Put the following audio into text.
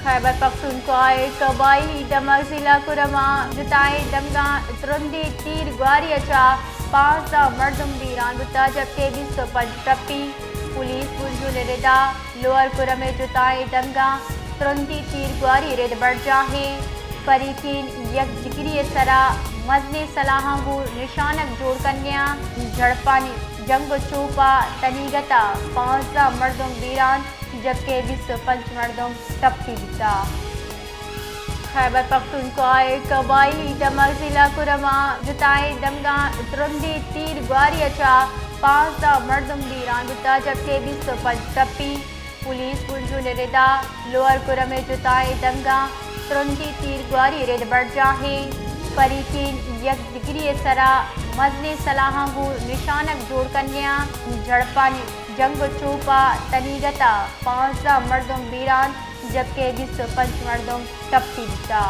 खैबर पख्तूनख्वा कबायली दमक जिला कुरमा जुताए दमगा तुरंदी तीर ग्वारी अचा 15 मर्दम वीरान बुता जबकि 25 टप्पी पुलिस पुंजू निरेदा लोअर कुरम में जुताए दमगा तुरंदी तीर ग्वारी रेद बढ़ जाहे फरीकीन यक जिगरी सरा मजने सलाहंगू निशानक जोड़ कन्या झड़पानी जंग चोपा तनीगता 15 मर्दम वीरान जबकि 25 मर्दों टप्पी बिता खैबर पख्तूनख्वा कबायली दमक जिला कुरमा जुताए दमगा तुरंदी तीर ग्वारी अचा 15 मर्दम वीरान बुता जबकि 25 टप्पी पुलिस पुंजू निरेदा लोअर कुरम में जुताए दमगा तुरंदी तीर ग्वारी रेद बढ़ जाहे फरीकीन यक जिगरी सरा मजने सलाहंगू निशानक जोड़ कन्या झड़पानी जंग चोपा तनीगता 15 मर्दों वीरान जबकि 25 मर्दों टप्पी बिता।